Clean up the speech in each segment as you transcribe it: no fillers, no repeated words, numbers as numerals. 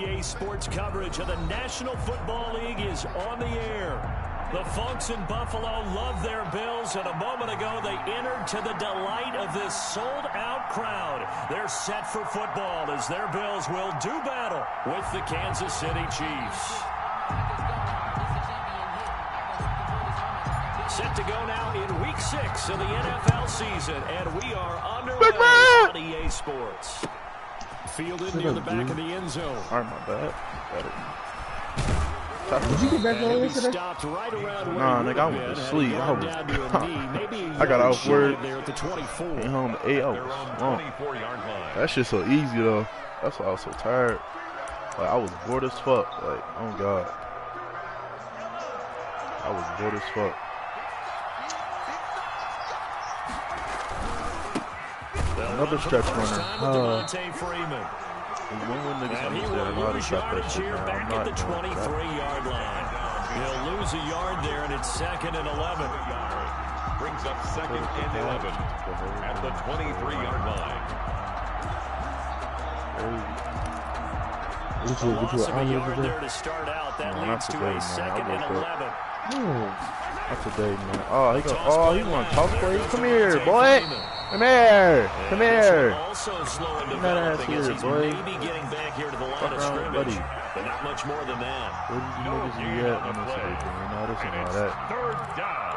EA Sports coverage of the National Football League is on the air. The Funks in Buffalo love their Bills, and a moment ago they entered to the delight of this sold-out crowd. They're set for football as their Bills will do battle with the Kansas City Chiefs. Set to go now in Week 6 of the NFL season, and we are underway on EA Sports. Fielded near the back of the end zone. All right, my bad. Did you get back on yesterday? Nah, nigga, I went to sleep. I got off work. Came home at 8 hours. That shit's so easy though. That's why I was so tired. Like I was bored as fuck. Like, oh god, I was bored as fuck. Another stretch runner. One niggas understand how to stop that shit now. I'm not at the 23-yard line. He'll lose a yard there, and it's 2nd and 11. Brings up 2nd and 11 at the 23-yard line. A loss of a yard there to start out. That leads to a 2nd and 11. Not today, man. Oh, he want to talk for you. Come here, boy. Come here. Come here. Come that ass here, boy. Fuck around, buddy. But not much more than that. Where did you niggas be at on this day, man? All this and all that. Third down.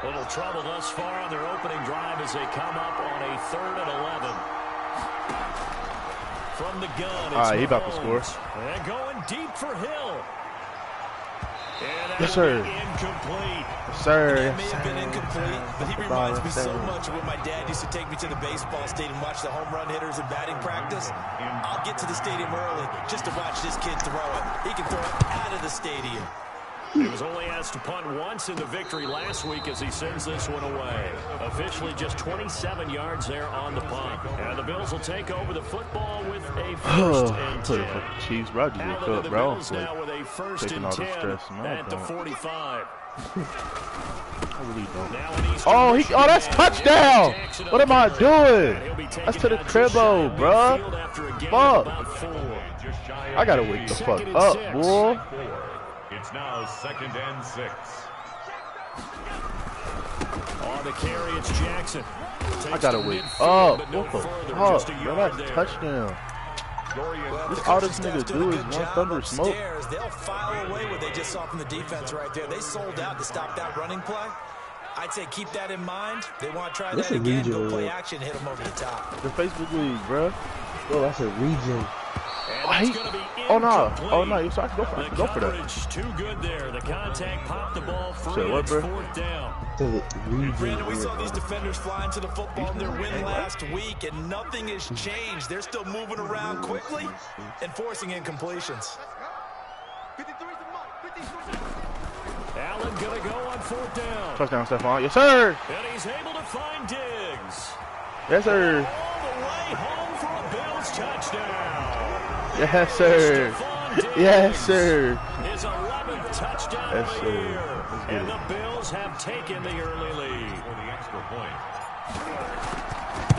Little trouble thus far on their opening drive as they come up on a 3rd and 11. From the gun, it's he about to score. And going deep for Hill. Yes, sir. Incomplete. Yes, sir. It may have been incomplete, but he reminds me so much of when my dad used to take me to the baseball stadium, watch the home run hitters and batting practice. I'll get to the stadium early just to watch this kid throw it. He can throw it out of the stadium. He was only asked to punt once in the victory last week as he sends this one away. Officially just 27 yards there on the punt. And the Bills will take over the football with a 1st and 10. Chiefs, bro, just woke up, bro. Now with a 1st taking and all the 10 stress. No, at the 45. I really don't. Oh, that's touchdown! What am I doing? That's to the cribbo, bro. Fuck. I gotta wake the fuck up, boy. It's now 2nd and 6. On the carry, it's Jackson. I gotta wake up. What the fuck? Bro, that's a touchdown. All this nigga do is one thunder smoke. They'll file away what they just saw from the defense right there. They sold out to stop that running play. I'd say keep that in mind. They want to try that again. Go play action, hit them over the top. The Facebook league, bro. Oh, that's a region. Oh no! So I can go for it. Go for that. Too good there. The contact popped the ball free. So what, bro? 4th down. Brandon, we saw these defenders fly into the football in their win last week, and nothing has changed. They're still moving around quickly and forcing incompletions. Allen gonna go on 4th down. Touchdown, Stephon. Yes, sir. And he's able to find Diggs. Yes, sir. All the way home for a Bills touchdown. Yes, sir. Yes, sir. His 11th touchdown of the year. And the Bills have taken the early lead. For the extra point.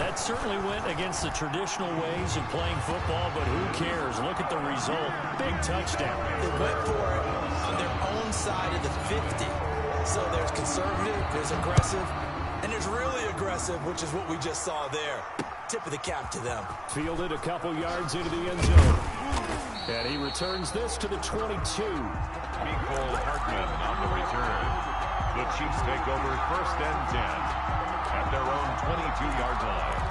That certainly went against the traditional ways of playing football, but who cares? Look at the result. Big touchdown. They went for it on their own side of the 50. So there's conservative, there's aggressive, and there's really aggressive, which is what we just saw there. Tip of the cap to them. Fielded a couple yards into the end zone. And he returns this to the 22. Mecole Hardman on the return. The Chiefs take over 1st and 10 at their own 22-yard line.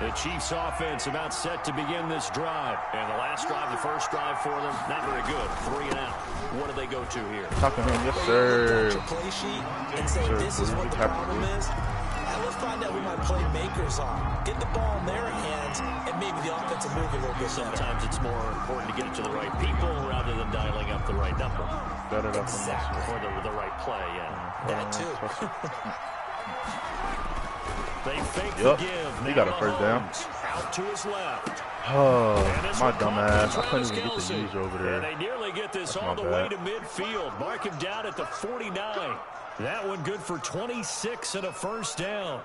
The Chiefs offense about set to begin this drive. And the last drive, the first drive for them, not very good. 3 and out. What do they go to here? Talk to him, yes, sir. Play sheet and say this is what the problem is. Let's find out who my playmakers are. Get the ball in their hands, and maybe the offensive move a little bit better. Sometimes it's more important to get it to the right people rather than dialing up the right number. Got it up Exactly. Or the right play, yeah. That too. They fake the give. He got a 1st down. Out to his left. Oh, my dumb ass. I couldn't even get the user over there. And they nearly get this all the way to midfield. Mark him down at the 49. That one good for 26 and a 1st down.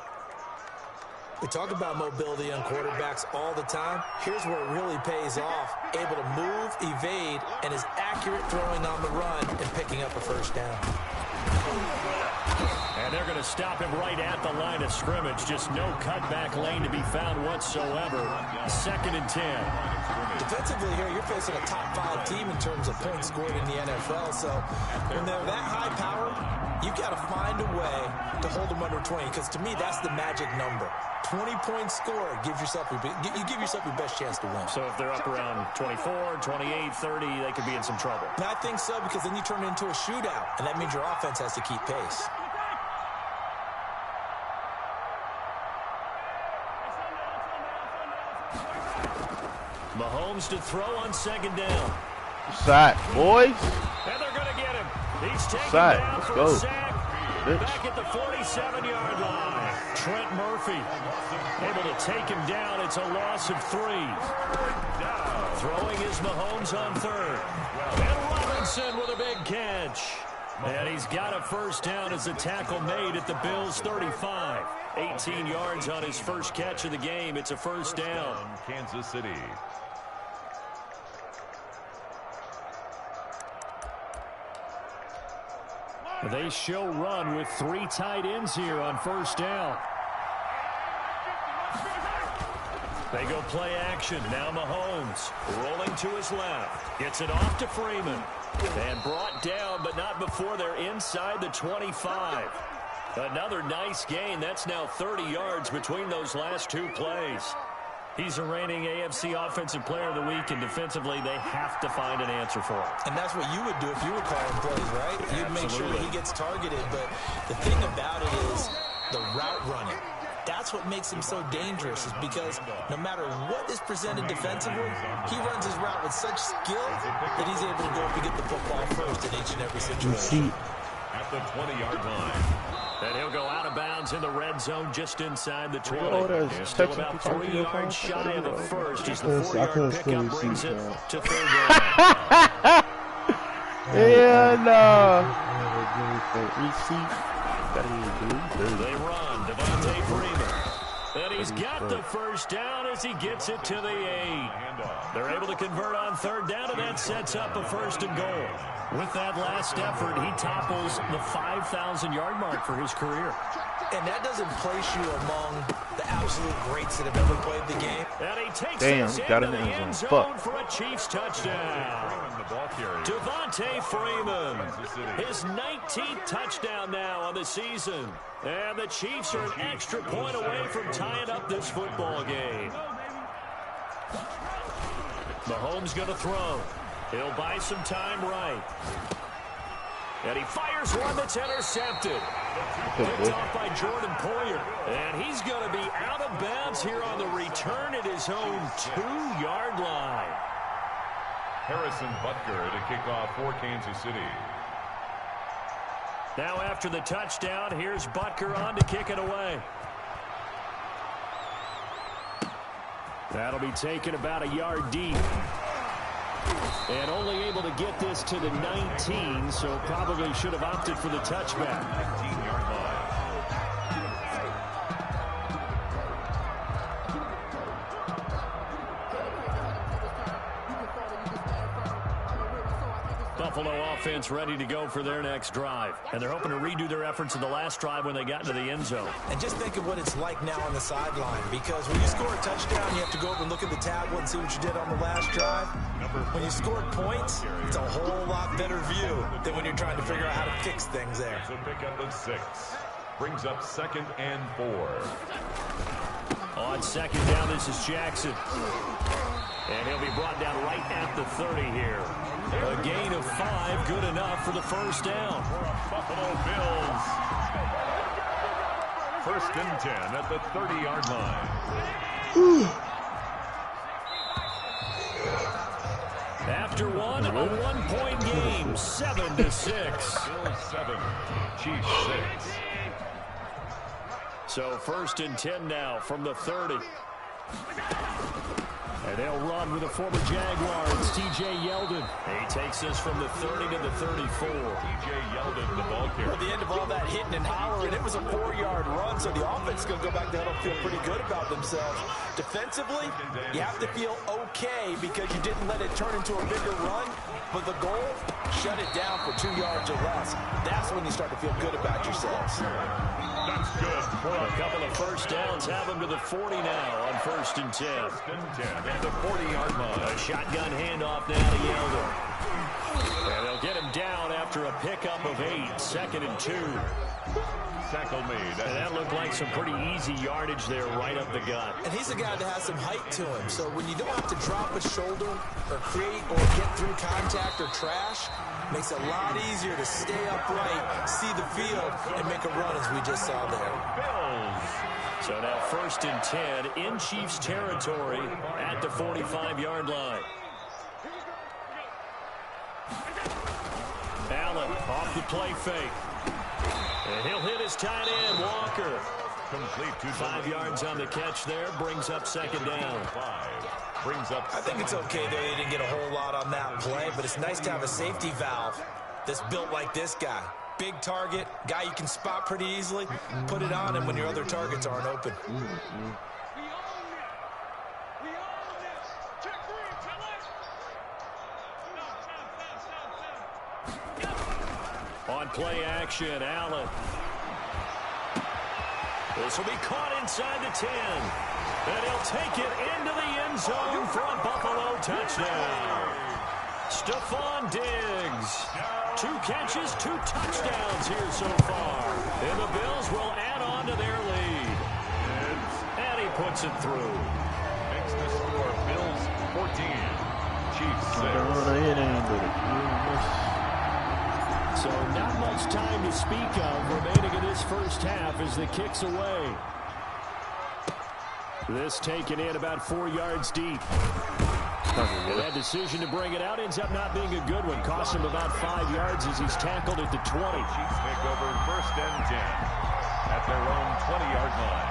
We talk about mobility on quarterbacks all the time. Here's where it really pays off. Able to move, evade, and is accurate throwing on the run and picking up a first down. And they're going to stop him right at the line of scrimmage. Just no cutback lane to be found whatsoever. 2nd and 10. Defensively here, you're facing a top 5 team in terms of points scored in the NFL. So when they're that high powered, you've got to find a way to hold them under 20. Because to me, that's the magic number. 20 points scored gives yourself you give yourself your best chance to win. So if they're up around 24, 28, 30, they could be in some trouble. And I think so, because then you turn it into a shootout, and that means your offense has to keep pace. Mahomes to throw on 2nd down. Sack, boys. And they're going to get him. He's taken Sack. down Let's for go. a sack. Bitch. Back at the 47-yard line. Trent Murphy able to take him down. It's a loss of 3. Throwing is Mahomes on 3rd. And Robinson with a big catch. And he's got a first down as the tackle made at the Bills' 35. 18 yards on his first catch of the game. It's a first down. Kansas City. They show run with 3 tight ends here on first down. They go play action. Now Mahomes rolling to his left. Gets it off to Freeman. And brought down, but not before they're inside the 25. Another nice gain. That's now 30 yards between those last 2 plays. He's a reigning AFC Offensive Player of the Week, and defensively, they have to find an answer for him. And that's what you would do if you were calling plays, right? You'd make sure that he gets targeted. But the thing about it is the route running. That's what makes him so dangerous, is because no matter what is presented defensively, he runs his route with such skill that he's able to go up and get the football first in each and every situation. At the 20-yard line. And he'll go out of bounds in the red zone just inside the 20. there's Still about 3 yards shy of a first as the 4-yard pickup brings it to 3rd down. And They run. Devontae Freeman. And he's got the first down as he gets it to the 8. They're able to convert on 3rd down, and that sets up a 1st and goal. With that last effort, he topples the 5,000-yard mark for his career. And that doesn't place you among the absolute greats that have ever played the game. And he takes Damn, us he got into in the the end zone Fuck. for a Chiefs touchdown. Devontae Freeman, his 19th touchdown now on the season. And the Chiefs are an extra point away from tying up this football game. Mahomes going to throw. He'll buy some time right. And he fires one that's intercepted. Picked off by Jordan Poyer. And he's going to be out of bounds here on the return at his own 2-yard line. Harrison Butker to kick off for Kansas City. Now after the touchdown, here's Butker on to kick it away. That'll be taken about a yard deep. And only able to get this to the 19, so probably should have opted for the touchback. 19-yard line. Buffalo offense ready to go for their next drive. And they're hoping to redo their efforts in the last drive when they got into the end zone. And just think of what it's like now on the sideline, because when you score a touchdown, you have to go over and look at the tablet and see what you did on the last drive. When you scored points, it's a whole lot better view than when you're trying to figure out how to fix things there. It's a pickup of 6. Brings up 2nd and 4. On 2nd down, this is Jackson. And he'll be brought down right at the 30 here. A gain of 5, good enough for the first down. Buffalo Bills. 1st and 10 at the 30-yard line. After one, a 1-point game, 7-6. Bills 7, Chiefs 6. So 1st and 10 now from the 30. And they'll run with a former Jaguar. It's T.J. Yeldon. He takes this from the 30 to the 34. T.J. Yeldon, the ball carrier. At the end of all that hitting and hollering, it was a 4-yard run, so the offense is going to go back there and feel pretty good about themselves. Defensively, you have to feel okay because you didn't let it turn into a bigger run, but the goal, shut it down for 2 yards or less. That's when you start to feel good about yourselves. That's good. For a couple of first downs, have them to the 40 now on 1st and 10. 1st and 10 at the 40-yard line. A shotgun handoff now to Yeldon. And they'll get him down after a pickup of 8. 2nd and 2. Tackle made. And that looked like some pretty easy yardage there right up the gut. And he's a guy that has some height to him, so when you don't have to drop a shoulder or create or get through contact or trash, makes it a lot easier to stay upright, see the field, and make a run as we just saw there. Bills. So now 1st and 10 in Chiefs territory at the 45-yard line. Allen off the play fake. And he'll hit his tight end, Walker. Complete to 5 yards on the catch there, brings up 2nd down. 5. Brings up. I think it's okay that they didn't get a whole lot on that play, but it's nice to have a safety valve that's built like this guy. Big target, guy you can spot pretty easily. Put it on him when your other targets aren't open. On play action, Allen. This will be caught inside the 10. And he'll take it into the end zone for a Buffalo touchdown. Stephon Diggs. 2 catches, 2 touchdowns here so far. And the Bills will add on to their lead. And he puts it through. Makes the score. Bills 14. Chiefs 6. So not much time to speak of remaining in this first half as the kick's away. This taken in about 4 yards deep. And that decision to bring it out ends up not being a good one. Cost him about 5 yards as he's tackled at the 20. Chiefs take over 1st and 10 at their own 20-yard line.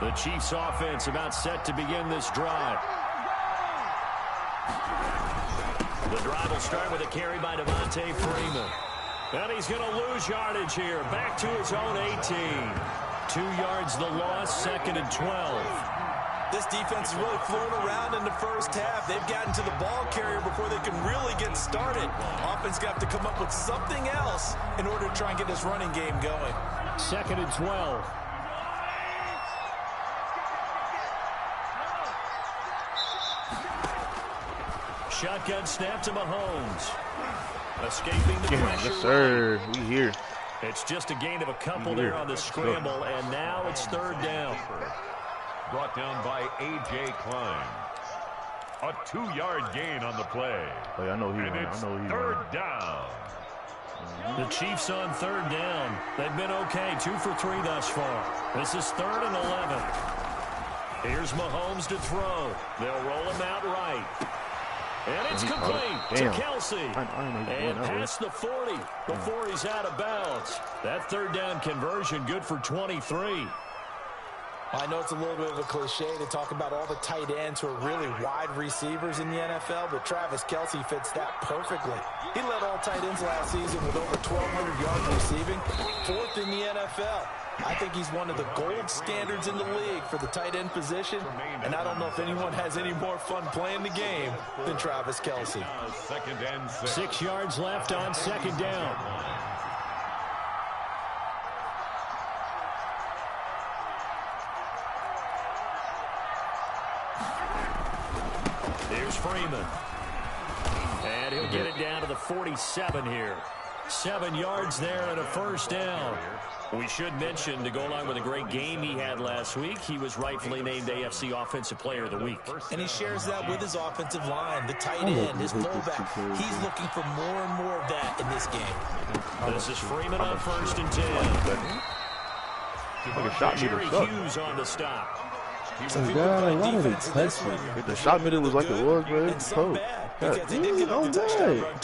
The Chiefs offense about set to begin this drive. The drive will start with a carry by Devontae Freeman. And he's going to lose yardage here. Back to his own 18. 2 yards the loss, 2nd and 12. This defense is really flown around in the first half. They've gotten to the ball carrier before they can really get started. Offense got to come up with something else in order to try and get this running game going. 2nd and 12. Shotgun snap to Mahomes. Escaping the pressure. Yes, sir. We here. It's just a gain of a couple there on the scramble, and now it's 3rd down. Brought down by A.J. Klein. A 2-yard gain on the play. Like, I know he won. I It's know he 3rd won. down. The Chiefs on 3rd down. They've been okay, 2 for 3 thus far. This is 3rd and 11. Here's Mahomes to throw. They'll roll him out right. And it's complete to Kelsey. And past the 40 before he's out of bounds. That 3rd down conversion good for 23. I know it's a little bit of a cliche to talk about all the tight ends who are really wide receivers in the NFL, but Travis Kelsey fits that perfectly. He led all tight ends last season with over 1,200 yards receiving, 4th in the NFL. I think he's one of the gold standards in the league for the tight end position, and I don't know if anyone has any more fun playing the game than Travis Kelsey. 2nd and 6. 6 yards left on 2nd down. Here's Freeman. And he'll get it down to the 47 here. 7 yards there and a 1st down. We should mention, to go along with a great game he had last week, he was rightfully named AFC Offensive Player of the Week. And he shares that with his offensive line, the tight end, his fullback. He's looking for more and more of that in this game. This is Freeman on 1st and 10. Jerry Hughes on the stop. Oh, God, a lot of them touched me. The shot middle was like it was, bro. It's cold. Because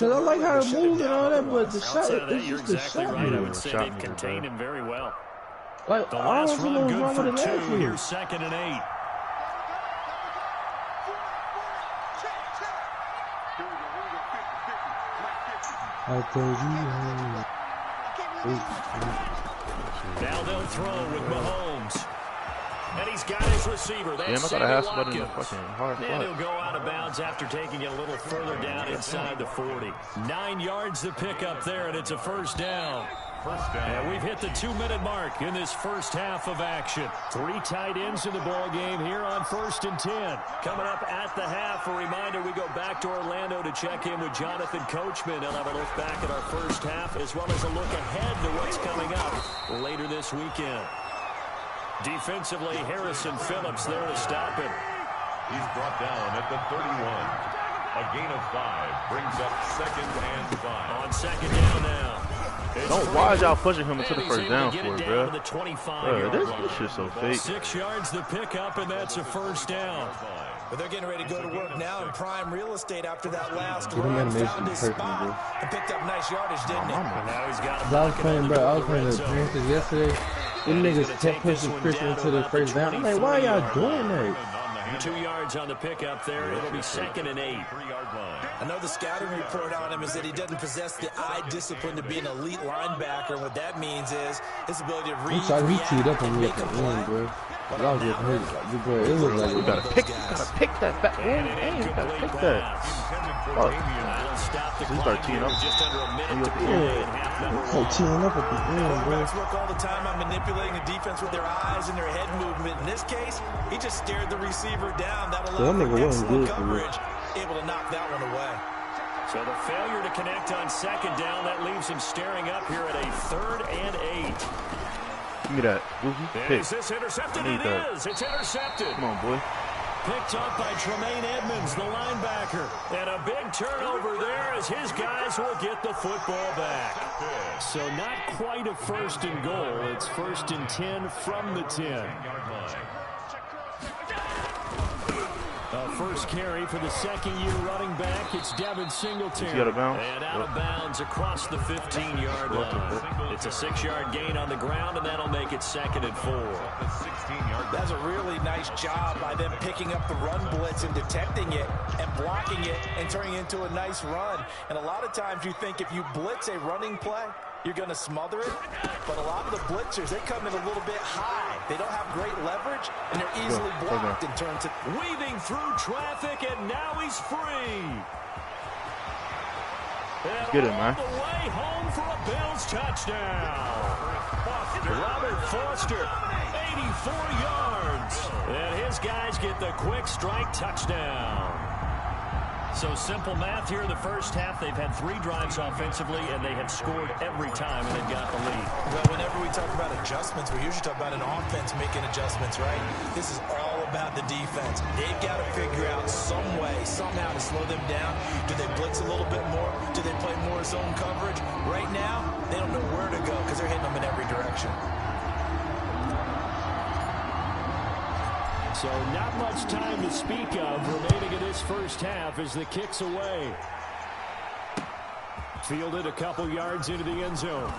I like how it moves and all that, but the shot, it's just the exactly shot right. I middle. would say they've contained him very well. Like, The I last don't run know what's good wrong for with it 2. last year. Here's 2nd and 8. I told you. Now they'll throw with Mahomes. And he's got his receiver. That's Damn, I thought I had somebody in the fucking hard and spot. he'll go out of bounds after taking it a little further down inside the 40. 9 yards to pick up there, and it's a first down. And we've hit the 2-minute mark in this first half of action. 3 tight ends in the ball game here on 1st and 10. Coming up at the half, a reminder, we go back to Orlando to check in with Jonathan Coachman. He'll have a look back at our first half as well as a look ahead to what's coming up later this weekend. Defensively, Harrison Phillips there to stop it. He's brought down at the 31. A gain of 5 brings up 2nd and 5. On 2nd down now. Why is y'all pushing him into the first down for it, bro? This shit's so fake. 6 yards to pick up, and that's a first down. But they're getting ready to go to work now in prime real estate after that last Give him run. animation Found his perfect, spot bro. and picked up nice yardage, didn't he? Now he's got I was playing, bro. I was playing the Panthers yesterday. Them niggas kept pushing Christian into the first down. I'm like, why y'all doing that? 2 yards on the pickup there. It'll be 2nd and 8. I know the scouting report on him is that he doesn't possess the eye discipline to be an elite linebacker. What that means is his ability to read, I'm sorry, he react, teed up on me make at a the play. end, bro. But I was just hurt. Like, bro, it looked like You gotta pick that back. Man, you gotta pick that. Oh, That'll stop the he started clock teeing here up. with just under a minute to Yeah. play in half number like 1. teeing up at the end, bro. Quarterbacks work all the time on manipulating the defense with their eyes and their head movement. In this case, he just stared the receiver down. That That allowed nigga for wasn't excellent good for me. coverage, able to knock that one away. So the failure to connect on 2nd down, that leaves him staring up here at a 3rd and 8. Give me that. Goofy. And Pick. is this intercepted? I need It that. is. It's intercepted. Come on, boy. Picked up by Tremaine Edmonds, the linebacker. And a big turnover there as his guys will get the football back. So not quite a 1st and goal. It's 1st and 10 from the 10. First carry for the 2nd-year running back. It's Devin Singletary. Is he out of bounds? And out of bounds across the 15-yard line. It's a 6-yard gain on the ground, and that'll make it 2nd and 4. That's a really nice job by them picking up the run blitz and detecting it and blocking it and turning it into a nice run. And a lot of times you think if you blitz a running play, you're going to smother it. But a lot of the blitzers, they come in a little bit high. They don't have great leverage, and they're easily blocked and turned to... Weaving through traffic, and now he's free. And Get it, all man. the way home for a Bills touchdown. Robert Foster, 84 yards. And his guys get the quick strike touchdown. So simple math here in the first half. They've had 3 drives offensively, and they have scored every time when they've got the lead. Well, whenever we talk about adjustments, we usually talk about an offense making adjustments, right? This is all about the defense. They've got to figure out some way, somehow to slow them down. Do they blitz a little bit more? Do they play more zone coverage? Right now, they don't know where to go because they're hitting them in every direction. So not much time to speak of remaining in this first half as the kick's away. Fielded a couple yards into the end zone.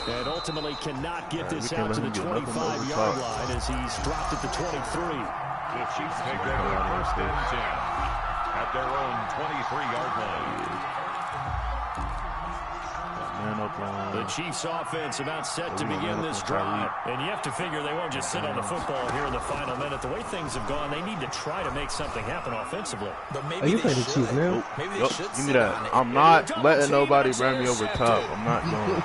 And ultimately cannot get this out to the 25-yard line as he's dropped at the 23. The Chiefs take over 1st and 10 at their own 23-yard line. The Chiefs offense about set to begin this drive. And you have to figure they won't just sit on the football here in the final minute. The way things have gone, they need to try to make something happen offensively. But maybe Are you playing the Chiefs now? Maybe they Yup, should give me that. I'm not letting nobody run me over top. I'm not doing it.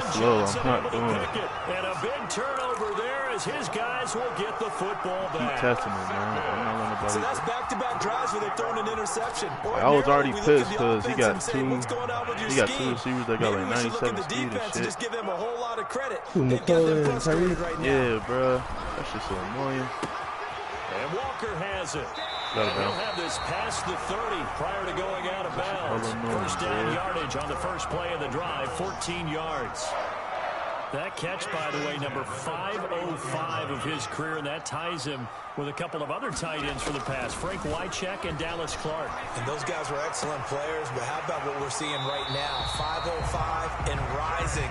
It's slow. I'm not doing it. And a big turnover there as his guys will get the football Keep back. testing it, man. I'm not letting So nobody. that's back-to-back drives where they've thrown an interception. I was already Ordinarily, we look at pissed the 'cause he offense got and say, two- what's going on with your he got scheme? two receivers that got Maybe like we should look at 97 the speed and defense and shit. just give them a whole lot of credit. Who, They've got them McCullough and frustrated Tyree? right now. Yeah, bro. That shit's so annoying. And Walker has it. Got it, He'll man. have this past the 30 prior to going out of bounds. First down yardage on the first play of the drive, 14 yards. That catch, by the way, number 505 of his career, and that ties him with a couple of other tight ends for the pass, Frank Wycheck and Dallas Clark. And those guys were excellent players, but how about what we're seeing right now? 505 and rising.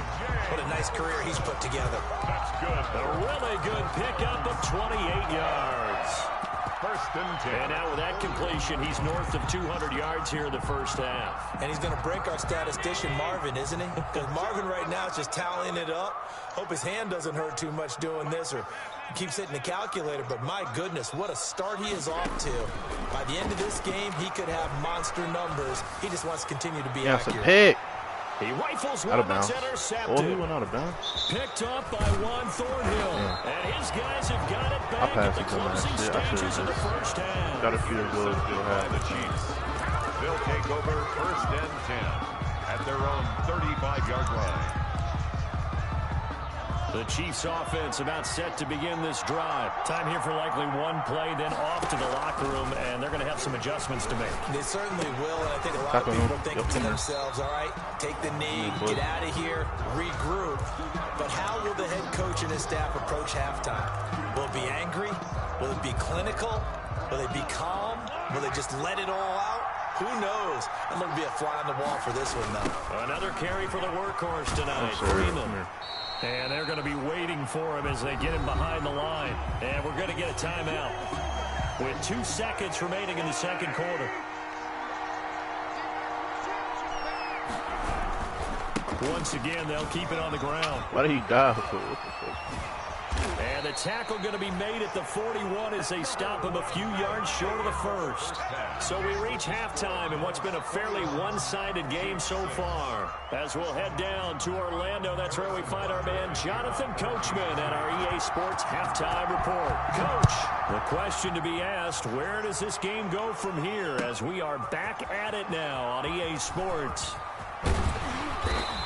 What a nice career he's put together. That's good. A really good pickup of 28 yards. First and 10. And now with that completion, he's north of 200 yards here in the first half. And he's going to break our statistician, Marvin, isn't he? Because Marvin right now is just tallying it up. Hope his hand doesn't hurt too much doing this or keeps hitting the calculator. But my goodness, what a start he is off to. By the end of this game, he could have monster numbers. He just wants to continue to be accurate. That's a pick. He rifles Out of one bounds. that's intercepted. Oh, he went out of bounds. Picked up by Juan Thornhill. Yeah. And his guys have got it back at the closing stages of the first half. Got a few goals By the Chiefs. They'll take over first and 10 at their own 35-yard line. The Chiefs offense about set to begin this drive. Time here for likely one play, then off to the locker room, and they're going to have some adjustments to make. They certainly will, and I think a lot of people are thinking to themselves, all right, take the knee, get out of here, regroup. But how will the head coach and his staff approach halftime? Will it be angry? Will it be clinical? Will they be calm? Will they just let it all out? Who knows? I'm going to be a fly on the wall for this one, though. Another carry for the workhorse tonight, Freeman. And they're going to be waiting for him as they get him behind the line. And we're going to get a timeout with 2 seconds remaining in the second quarter. Once again, they'll keep it on the ground. Why did he die? And the tackle going to be made at the 41 as they stop him a few yards short of the first. So we reach halftime in what's been a fairly one-sided game so far. As we'll head down to Orlando, that's where we find our man Jonathan Coachman at our EA Sports Halftime Report. Coach, the question to be asked, where does this game go from here as we are back at it now on EA Sports?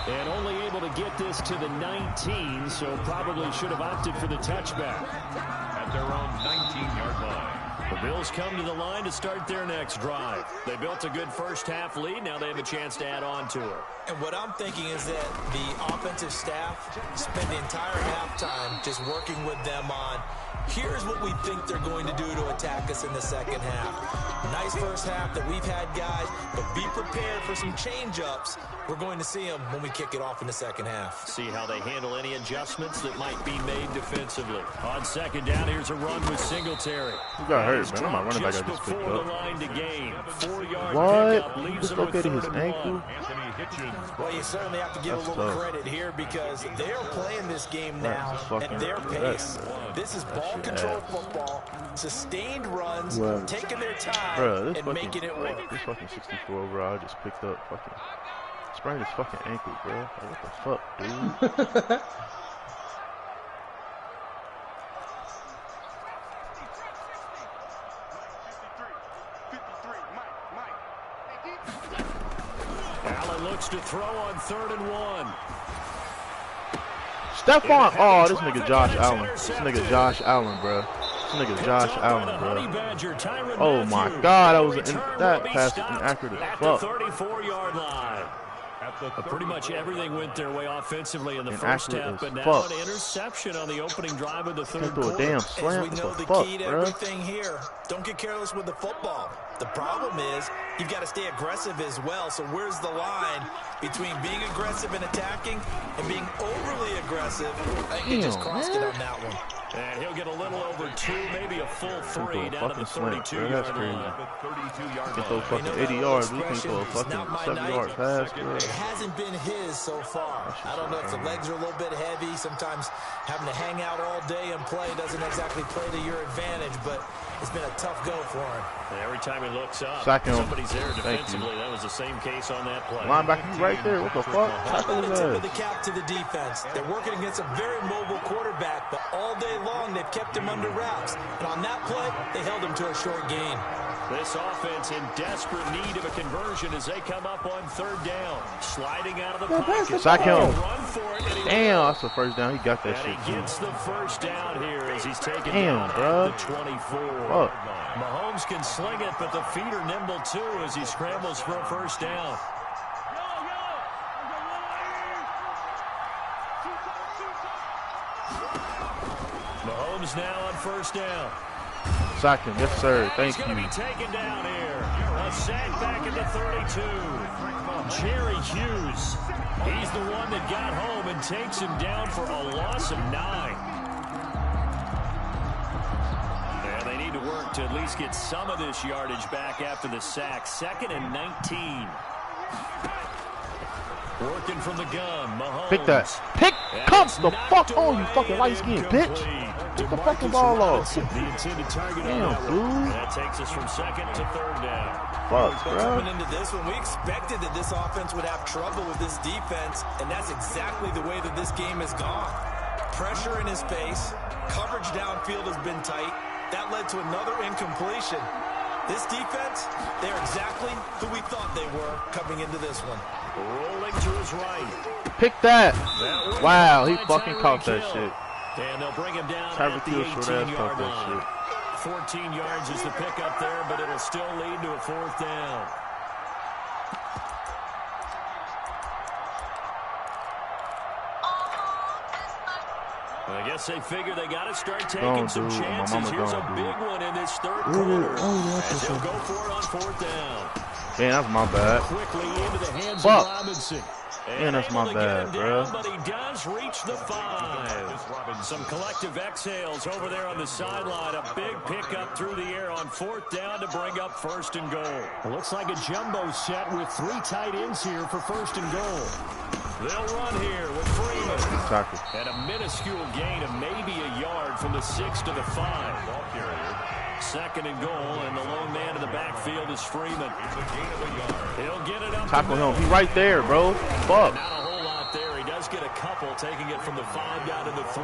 And only able to get this to the 19, so probably should have opted for the touchback. At their own 19-yard line. The Bills come to the line to start their next drive. They built a good first-half lead. Now they have a chance to add on to it. And what I'm thinking is that the offensive staff spent the entire halftime just working with them on, here's what we think they're going to do to attack us in the second half. Nice first half that we've had, guys, but be prepared for some change-ups. We're going to see them when we kick it off in the second half. See how they handle any adjustments that might be made defensively. On second down, here's a run with Singletary. Who got hurt, man? I'm not running back. I just picked before the up. line to gain. 4-yard What? pickup He leaves them with dislocated his 3rd and ankle? 1. Well, you certainly have to give a little credit here because they're playing this game now at their pace. This is ball control football, sustained runs, taking their time and making it work. This fucking 64 overall I just picked up fucking sprained his fucking ankle, bro. Like, what the fuck, dude? Allen looks to throw on 3rd and 1. Stephon! Oh, this nigga Josh Allen. This nigga Josh Allen, bro. This nigga Josh Allen, bro. Oh my God, that pass was inaccurate as fuck. 34-yard line. Pretty much everything went their way offensively in the first half, but now fuck. an interception on the opening drive of the third Can't do a quarter. damn slant. As we know, What the the fuck, key to bro? everything here, don't get careless with the football. The problem is you've got to stay aggressive as well. So where's the line between being aggressive and attacking and being overly aggressive? I think you just crossed it on that one. And he'll get a little over 2, maybe a full 3 down to the 32-yard line. Get those fucking 80 yards. We can throw a fucking 7-yard pass, bro. It hasn't been his so far. I don't know if the legs are a little bit heavy. Sometimes having to hang out all day and play doesn't exactly play to your advantage, but it's been a tough go for him. And every time he looks up, Sack him. somebody's there defensively. That was the same case on that play. Linebacker, you right there. What the fuck? Tackle his Tip of the ass. cap to the defense. They're working against a very mobile quarterback, but all day long they've kept him under wraps. And on that play, they held him to a short gain. This offense in desperate need of a conversion as they come up on 3rd down. Sliding out of the pocket. Sack him. Run for it, and he Damn, that's the first down. He got that And shit. he gets the first down here as he's taken Damn, down bro. at the 24. Fuck. Mahomes can sling it, but the feet are nimble too as he scrambles for a first down. Mahomes now on 1st down. Sack him. Yes, sir. Thank you. He's going to be taken down here. A sack back at the 32. Jerry Hughes. He's the one that got home and takes him down for a loss of 9. Yeah, they need to work to at least get some of this yardage back after the sack. 2nd and 19. Working from the gun, Mahomes. Pick that. Pick. Come the fuck on, you fucking light-skinned bitch. Get the fucking ball off. The intended target Damn, on dude. that takes us from 2nd to 3rd down. Fuck, bro. Coming into this one, we expected that this offense would have trouble with this defense, and that's exactly the way that this game has gone. Pressure in his face. Coverage downfield has been tight. That led to another incompletion. This defense, they're exactly who we thought they were coming into this one. Rolling to his right. Pick that. Wow, he fucking caught that shit. And they'll bring him down Tyreek at the Hill short ass 18-yard caught that line. shit. 14 yards is the pickup there, but it'll still lead to a 4th down. I guess they figure they got to start taking some chances. Here's a big one in this 3rd quarter. As they'll go for it on 4th down. Man, that's my bad. Quickly into the hands Fuck. of Robinson. Man, that's my bad, bro. But he does reach the 5. Some collective exhales over there on the sideline. A big pickup through the air on 4th down to bring up 1st and goal. It looks like a jumbo set with 3 tight ends here for 1st and goal. They'll run here with Freeman. And a minuscule gain of maybe a yard from the 6 to the 5. Ball carrier. 2nd and goal, and the lone man in the backfield is Freeman. He'll get it up. Tackle him. He right there, bro. Fuck. Not a whole lot there. He does get a couple, taking it from the 5 down to the 3.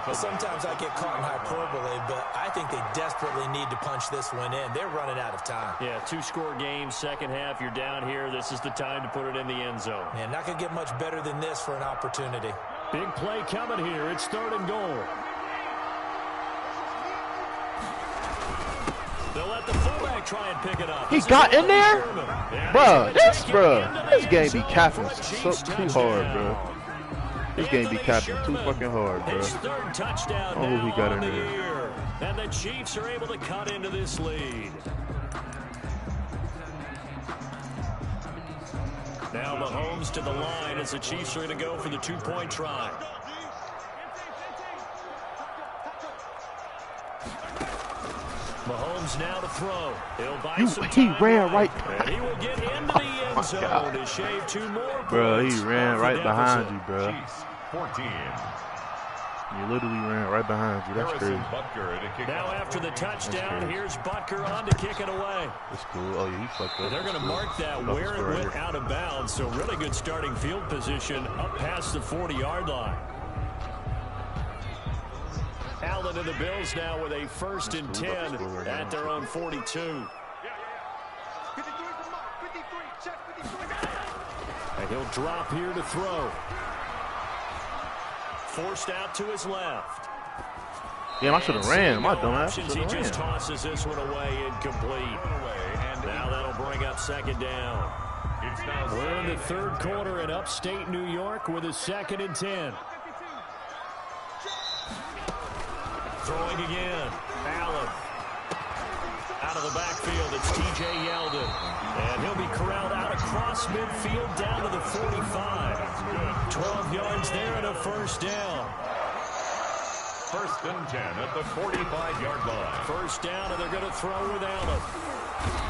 Well, sometimes I get caught in hyperbole, but I think they desperately need to punch this one in. They're running out of time. Yeah, 2-score game, 2nd half. You're down here. This is the time to put it in the end zone. Man, not going to get much better than this for an opportunity. Big play coming here. It's 3rd and goal. They'll let the fullback try and pick it up. He got in there? Bruh, this game be capping too hard, bro. This game be capping too fucking hard, bro. His 3rd touchdown Oh, who he got in the there? year. And the Chiefs are able to cut into this lead. Now Mahomes to the line as the Chiefs are going to go for the 2-point try. Mahomes now to throw. He'll buy some time. He ran right. And he will get into the end zone to shave 2 more points. Bro, he ran right behind you, bro. 14. You literally ran right behind you. That's crazy. Now after the touchdown, here's Butker on to kick it away. That's cool. Oh, yeah, he fucked up. They're going to mark that where it went out of bounds. So really good starting field position up past the 40-yard line. Allen and the Bills now with a 1st and 10 at their own 42. And he'll drop here to throw. Forced out to his left. Damn, I should have ran. My dumb ass He should have just ran. tosses this one away, incomplete. Now that'll bring up 2nd down. We're in the 3rd quarter in upstate New York with a 2nd and 10. Throwing again. Allen. Out of the backfield, it's T.J. Yeldon. And he'll be corralled out across midfield down to the 45. 12 yards there and a 1st down. 1st and 10 at the 45-yard line. 1st down, and they're going to throw with Allen.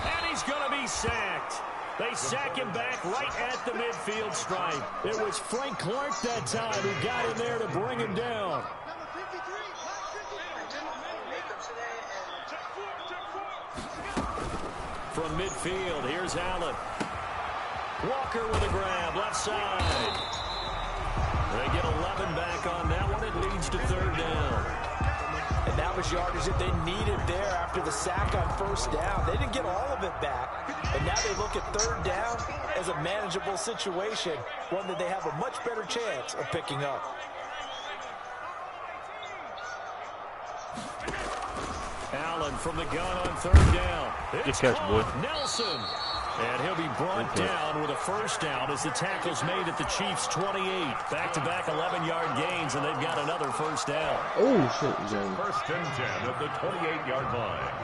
And he's going to be sacked. They sack him back right at the midfield stripe. It was Frank Clark that time who got in there to bring him down. From midfield, here's Allen. Walker with a grab, left side. They get 11 back on that one. It leads to 3rd down. And that was yardage that they needed there after the sack on 1st down. They didn't get all of it back. And now they look at 3rd down as a manageable situation, one that they have a much better chance of picking up. Allen from the gun on 3rd down. Good catch, boy. Nelson. And he'll be brought down with a first down as the tackle's made at the Chiefs' 28. Back-to-back 11-yard gains, and they've got another first down. Oh, shit, Jamie. First and 10 at the 28-yard line.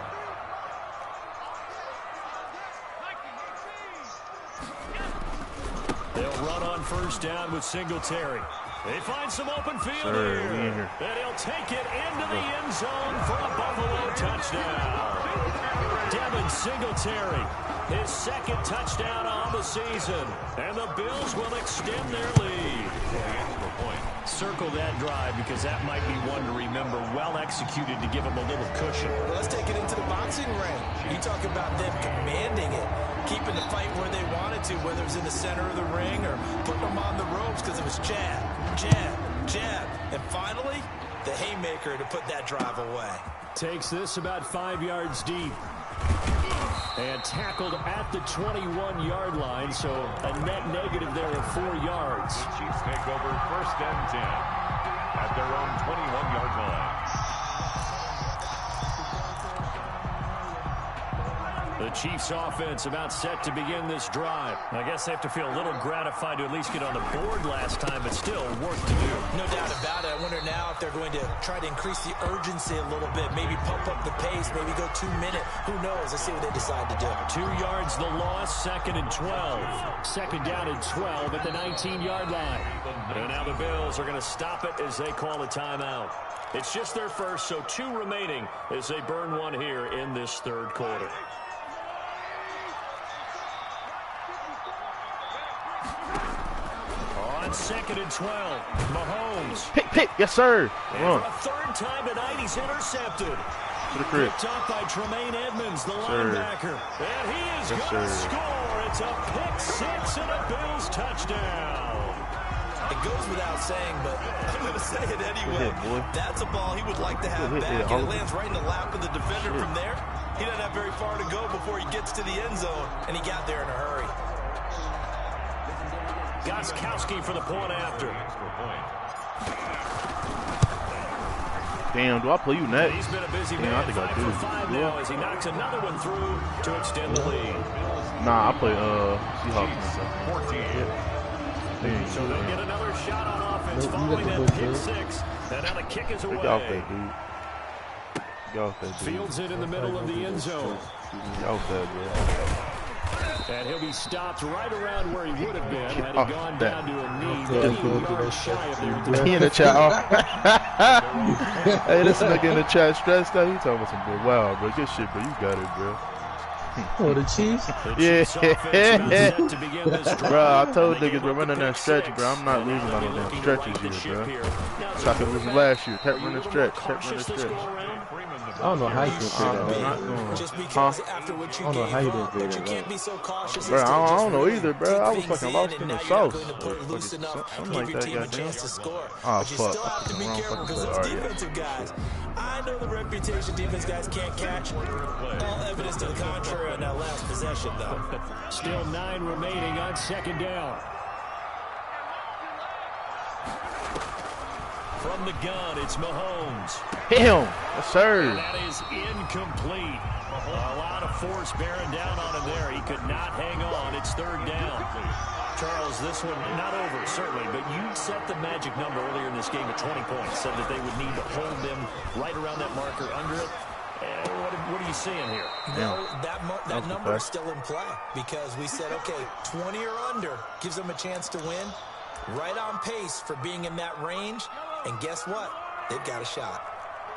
They'll run on first down with Singletary. They find some open field here. And he'll take it into the end zone for a Buffalo touchdown. Devin Singletary, his second touchdown on the season. And the Bills will extend their lead. Circle that drive because that might be one to remember. Well executed to give them a little cushion. Well, let's take it into the boxing ring. You talk about them commanding it, keeping the fight where they wanted to, whether it's in the center of the ring or putting them on the ropes because it was jab, jab, jab. And finally, the haymaker to put that drive away. Takes this about 5 yards deep. And tackled at the 21-yard line, so a net negative there of 4 yards. The Chiefs take over first and 10 at their own 21-yard line. The Chiefs offense about set to begin this drive. I guess they have to feel a little gratified to at least get on the board last time, but still work to do. No doubt about it. I wonder now if they're going to try to increase the urgency a little bit, maybe pump up the pace, maybe go 2 minute. Who knows? Let's see what they decide to do. 2 yards the loss, second and 12. Second down and 12 at the 19-yard line. And now the Bills are going to stop it as they call a timeout. It's just their first, so 2 remaining as they burn one here in this third quarter. Second and 12. Mahomes. Pick. Yes, sir. And for a third time tonight, he's intercepted. Picked up by Tremaine Edmonds, the linebacker. And he is going to score. It's a pick six and a Bills touchdown. It goes without saying, but I'm going to say it anyway. That's a ball he would like to have back. And it lands right in the lap of the defender from there. He doesn't have very far to go before he gets to the end zone, and he got there in a hurry. Gostkowski for the point after. Damn, do I play you next? He's been a busy man. I think I do. 5 now as he knocks another one through to extend the lead. Nah, I play Seahawks. 14. So they'll get another shot on offense following that pick six. And now the kick is away. Get off that, dude. Get off that, dude. Fields it in the middle of the end zone. Get off that, bro. And he'll be stopped right around where he would have been had he gone down to a knee. Shy of there. He in the chat. Hey, this nigga in the chat stressed out. He talking about some bro. Wow, bro. Good shit, bro. You got it, bro. Oh, the Chiefs? Yeah. Bro, I told niggas, bro, running that stretch, bro. I'm not losing on them stretches here, bro. So I could lose last year. Kept running stretch. I don't know how you can say that. Just because after what you gave up, but you can't be so cautious. Bro, I don't know either, bro. I was fucking lost in the sauce. Something like that, goddamn. Oh, fuck. You still have to be careful because those defensive guys, I know the reputation defense guys can't catch. All evidence to the contrary on that last possession, though. Still 9 remaining on second down. From the gun, it's Mahomes. Hit him. Yes, sir. And that is incomplete. A lot of force bearing down on him there. He could not hang on. It's third down. Charles, this one not over, certainly, but you set the magic number earlier in this game at 20 points. Said that they would need to hold them right around that marker under it. What are you seeing here? No, that number is still in play because we said, okay, 20 or under gives them a chance to win. Right on pace for being in that range. And guess what? They've got a shot.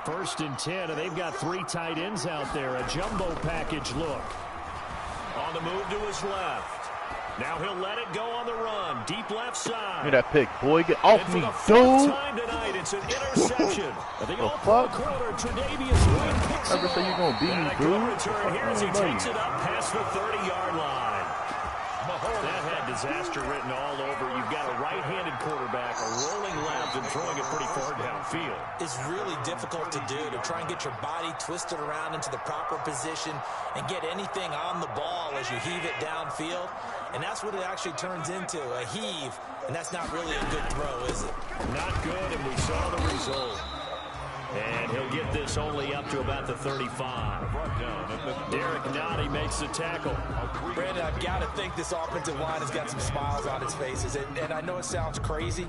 First and 10, and they've got 3 tight ends out there. A jumbo package look. On the move to his left. Now he'll let it go on the run. Deep left side. Look at that pick, boy. Get off me, dude. Time tonight, it's an interception. The fuck? Never say you gonna beat me, dude. Return here as he takes it up past the 30-yard line. That had disaster written all over. You've got a right-handed quarterback, a rolling left, and throwing it pretty far downfield. It's really difficult to do, to try and get your body twisted around into the proper position and get anything on the ball as you heave it downfield. And that's what it actually turns into, a heave. And that's not really a good throw, is it? Not good, and we saw the result. And He'll get this only up to about the 35. Derek Nottie makes the tackle. Brandon, I've got to think this offensive line has got some smiles on its faces. And I know it sounds crazy,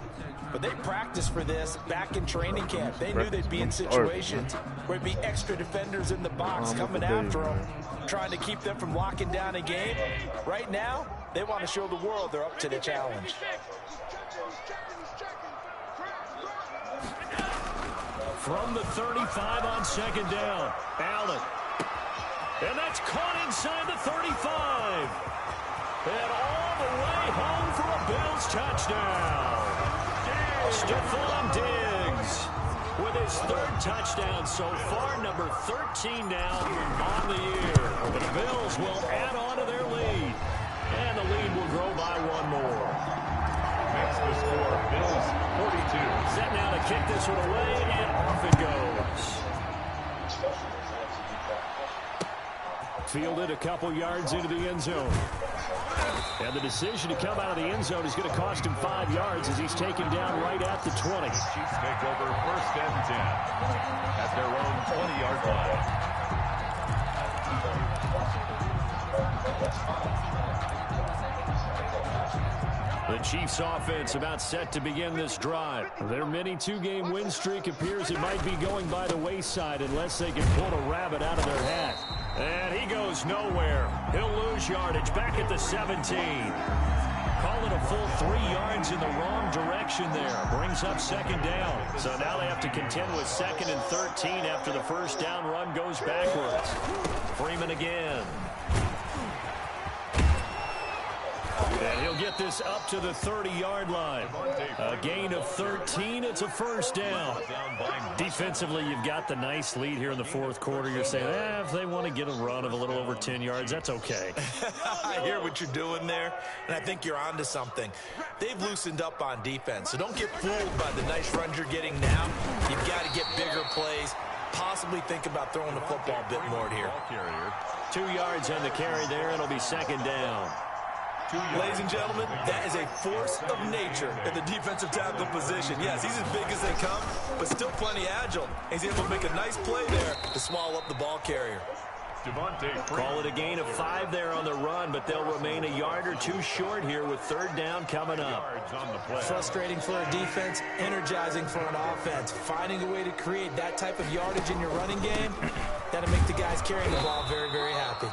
but they practiced for this back in training camp. They knew they'd be in situations where it'd be extra defenders in the box coming after them, trying to keep them from locking down a game. Right now, they want to show the world they're up to the challenge. From the 35 on second down, Allen. And that's caught inside the 35. And all the way home for a Bills touchdown. Stephon Diggs with his third touchdown so far, number 13 now on the year. The Bills will add on to their lead. And the lead will grow by one more. Makes the score, Bills 42. Set now to kick this one away, and off it goes. Fielded a couple yards into the end zone. And the decision to come out of the end zone is going to cost him 5 yards as he's taken down right at the 20. Chiefs take over first and 10 at their own 20-yard line. The Chiefs offense about set to begin this drive. Their mini two-game win streak appears it might be going by the wayside unless they can pull a rabbit out of their hat. And he goes nowhere. He'll lose yardage back at the 17. Call it a full 3 yards in the wrong direction there. Brings up second down. So now they have to contend with second and 13 after the first down run goes backwards. Freeman again. And he'll get this up to the 30-yard line. A gain of 13. It's a first down. Defensively, you've got the nice lead here in the fourth quarter. You're saying, if they want to get a run of a little over 10 yards, that's okay. I hear what you're doing there, and I think you're onto something. They've loosened up on defense, so don't get fooled by the nice runs you're getting now. You've got to get bigger plays. Possibly think about throwing the football a bit more here. 2 yards on the carry there. It'll be second down. Ladies and gentlemen, that is a force of nature in the defensive tackle position. Yes, he's as big as they come, but still plenty agile. He's able to make a nice play there to swallow up the ball carrier. Call it a gain of 5 there on the run, but they'll remain a yard or two short here with third down coming up. Frustrating for a defense, energizing for an offense. Finding a way to create that type of yardage in your running game, that'll make the guys carrying the ball very, very happy.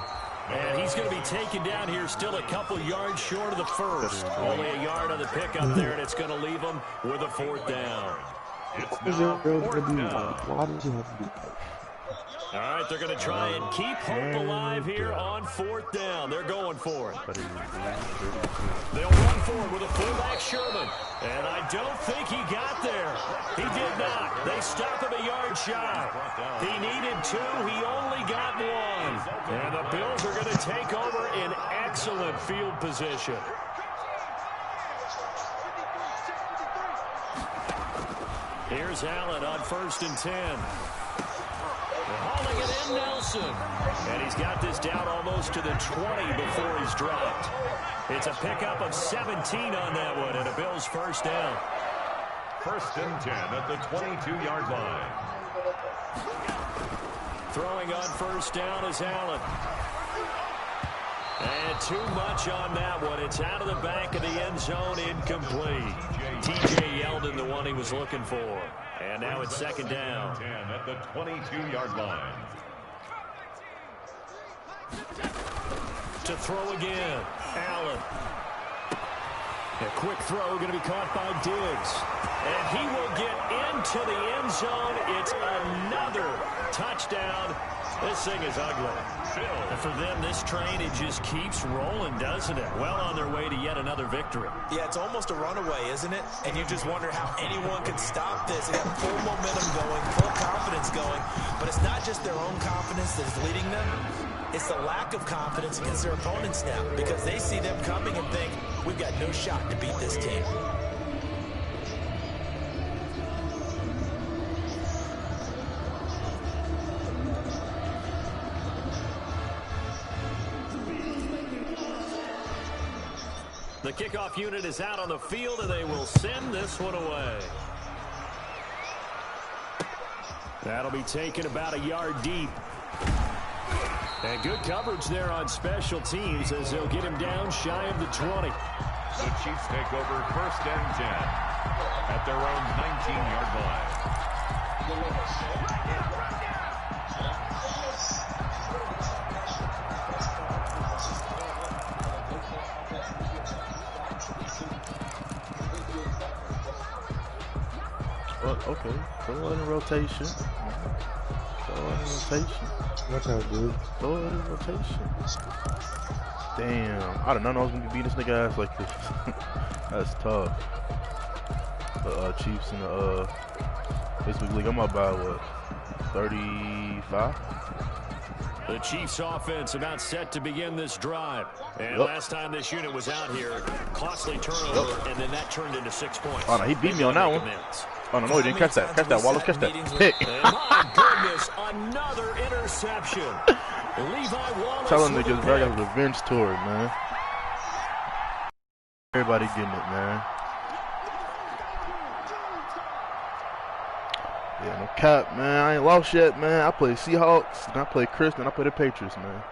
And he's going to be taken down here still a couple yards short of the first. Only a yard on the pickup there, and it's going to leave him with a fourth down. It's now fourth down. Why did you have to do that? All right, they're going to try and keep hope alive here on fourth down. They're going for it. They'll run forward with a fullback Sherman. And I don't think he got there. He did not. They stop him a yard shy. He needed 2. He only got 1. And the Bills are going to take over in excellent field position. Here's Allen on first and 10. Hauling it in, Nelson. And he's got this down almost to the 20 before he's dropped. It's a pickup of 17 on that one, and a Bills first down. First and 10 at the 22-yard line. Throwing on first down is Allen. And too much on that one. It's out of the back of the end zone, incomplete. T.J. Yeldon, the one he was looking for. And now it's second down. 10 at the 22-yard line. To throw again, Allen. A quick throw going to be caught by Diggs. And he will get into the end zone. It's another touchdown. This thing is ugly. And for them, this train, it just keeps rolling, doesn't it? Well on their way to yet another victory. Yeah, it's almost a runaway, isn't it? And you just wonder how anyone could stop this. They got full momentum going, full confidence going. But it's not just their own confidence that is leading them. It's the lack of confidence against their opponents now, because they see them coming and think, we've got no shot to beat this team. The kickoff unit is out on the field, and they will send this one away. That'll be taken about a yard deep. And good coverage there on special teams as they'll get him down shy of the 20. The Chiefs take over 1st and 10 at their own 19-yard line. Well, okay, throw it in rotation. That's how good. Throw it in rotation. Damn, I did not know I was gonna be beating this nigga ass like this. That's tough. The Chiefs in the Facebook league, I'm up by what, 35? The Chiefs offense about set to begin this drive. And last time this unit was out here, costly turnover, and then that turned into 6 points. Oh no, he beat me on that one. Oh no, he didn't catch that. Catch that, Wallace. Catch that. Pick. My goodness, another interception. Levi Wallace. Telling niggas, bro, I got a revenge tour, man. Everybody getting it, man. Yeah, no cap, man. I ain't lost yet, man. I play Seahawks, and I play Chris, and I play the Patriots, man.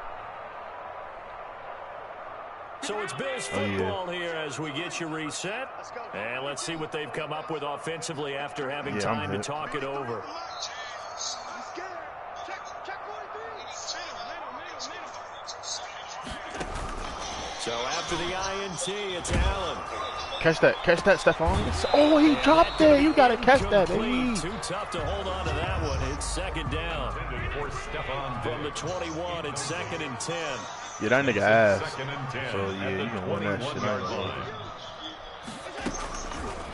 So it's Bills football here as we get you reset. And let's see what they've come up with offensively after having time to talk it over. So after the INT, it's Allen. Catch that, Stephon. Oh, he dropped it. You gotta catch that, baby. Too tough to hold on to that one. It's 2nd down. From the 21, it's 2nd and 10. Yeah, that nigga ass. So yeah, you can win that shit.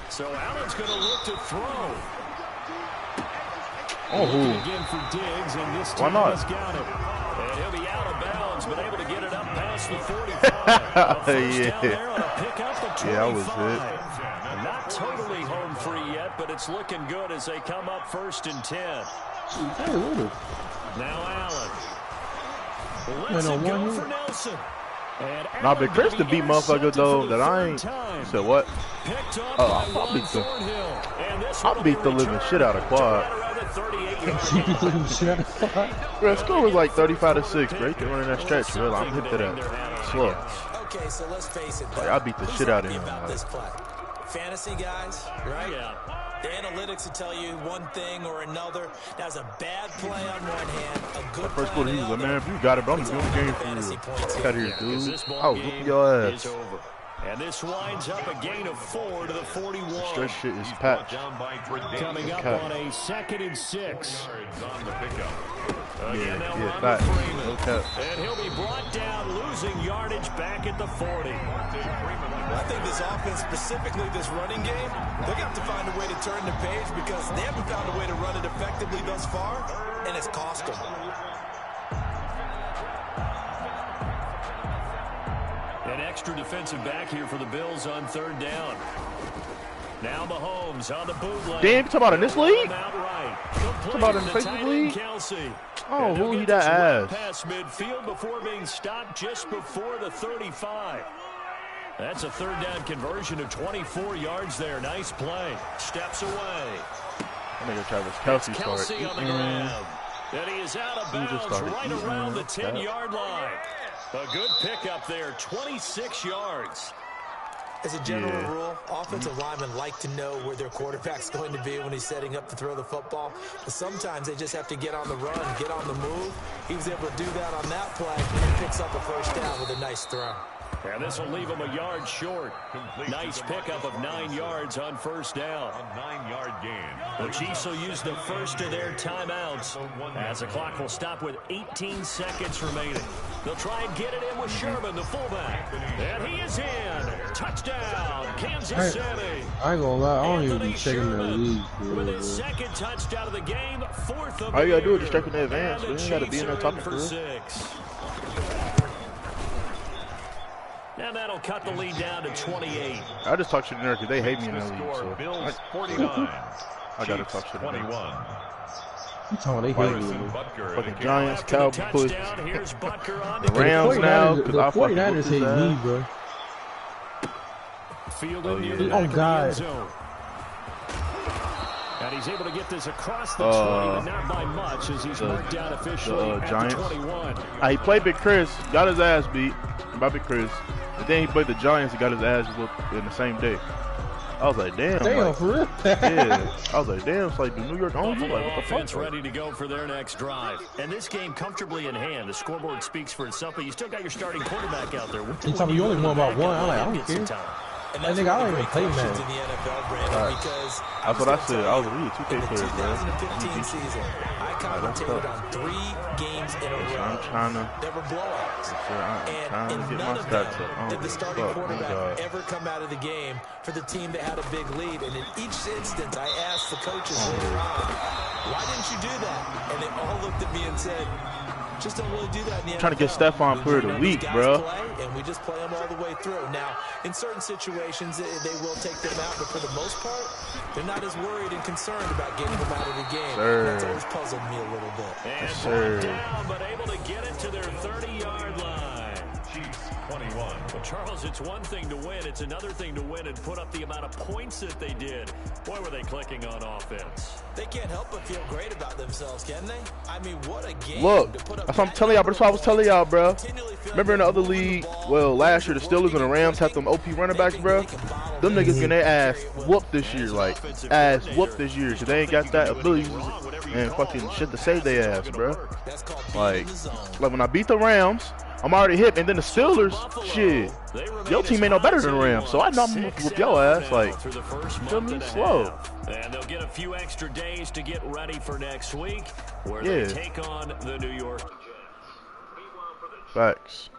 So Allen's gonna look to throw. Oh, who? Again for Diggs, and this Why time not? he's got it. And he'll be out of bounds, but able to get it up past the 45. Yeah, I was hit. Not totally home free yet, but it's looking good as they come up 1st and 10. Now Allen. Let's go for Nelson. Nah, but Chris the beat motherfucker though that I ain't. You said what? I beat the living shit out of Quad. Bro, score was like 35-6, bro. You can run in that stretch, bro. I'm hip to that. Slow. Okay, so let's face it. Like, I beat the shit out of him. This play. Fantasy guys, right? Yeah. The analytics will tell you one thing or another. That's a bad play on one hand, a good first play on quarter, he the was like, other. man, if you got it, bro, I'm doing the game for you. Get out of here, dude. I was whooping your ass. And this winds up a gain of 4 to the 41. Stretch shit is patched. Coming up on a 2nd and 6. Yeah, back. No cap. And he'll be brought down, losing yardage back at the 40. I think this offense, specifically this running game, they're going to have to find a way to turn the page because they haven't found a way to run it effectively thus far, and it's cost them. An extra defensive back here for the Bills on 3rd down. Now Mahomes on the bootleg. Damn, you talking about in this league? Talking about in the Facebook league? Oh, who he that ass? Pass midfield before being stopped just before the 35. That's a 3rd down conversion of 24 yards there. Nice play. Steps away. I think Travis Kelce started on the ground. And he is out of bounds right around the 10-yard line. A good pickup there, 26 yards. As a general rule, offensive linemen like to know where their quarterback's going to be when he's setting up to throw the football. But sometimes they just have to get on the run, get on the move. He was able to do that on that play and picks up a 1st down with a nice throw. And this will leave him a yard short. Nice pickup of 9 yards on 1st down. A 9-yard gain. The Chiefs will use the first of their timeouts as the clock will stop with 18 seconds remaining. They'll try and get it in with Sherman, the fullback. And he is in. Touchdown, Kansas City. I ain't gonna lie, I don't even be checking the league. With his 2nd touchdown of the game, 4th of all you gotta do is just check in advance. You ain't gotta be in there talking for 6. And that'll cut the lead down to 28. I just talk shit in there because they hate me in that league. So Bills 49. I gotta talk shit in there. 21. I'm talking they hate me. Fucking Giants, Cowboys, Here's Butker on the Rams now because I fucking 49ers hate me, bro. Oh, God. And he's able to get this across the 20, but not by much as he's marked down officially at Giants. the 21. He played Big Chris, got his ass beat by Big Chris. And then he played the Giants and got his ass whooped in the same day. I was like, damn. Damn, for real? Yeah. I was like, damn, it's like, do New York own you? Like, what the Offense fuck? ready to go for their next drive. And this game comfortably in hand. The scoreboard speaks for itself, but you still got your starting quarterback out there. He told me you only won about one. I'm like, I don't care. That nigga, I don't even play Madden. That's what I said. I was a really 2K player, bro. Season, I commentated on 3 games in a row. I'm trying to. There were blowouts. I'm trying to get my stats up. Did the starting quarterback ever come out of the game for the team that had a big lead? And in each instance, I asked the coaches later on, why didn't you do that? And they all looked at me and said, just don't really do that in the NFL. Trying to get Stephon Player of the Week, bro. And we just play them all the way through. Now, in certain situations, they will take them out, but for the most part, they're not as worried and concerned about getting them out of the game. That's always puzzled me a little bit. And brought down, but able to get it to their 30-yard line. Chiefs 21. Well, Charles, it's one thing to win. It's another thing to win and put up the amount of points that they did. Boy, were they clicking on offense. They can't help but feel great about themselves, can they? I mean, what a game. Look, that's what I'm telling y'all, but that's what I was telling y'all, bro. Remember in the other league, well, last year, the Steelers and the Rams had them OP running backs, bro? Them niggas getting their ass whooped this year, like, ass whooped this year, because they ain't got that ability and fucking shit to save their ass, bro. Like when I beat the Rams, I'm already hit, and then the Steelers, shit, your team ain't no better than the Rams, so I know I'm gonna whoop your ass, like, feel me, slow. And they'll get a few extra days to get ready for next week, where they take on the New York. Facts.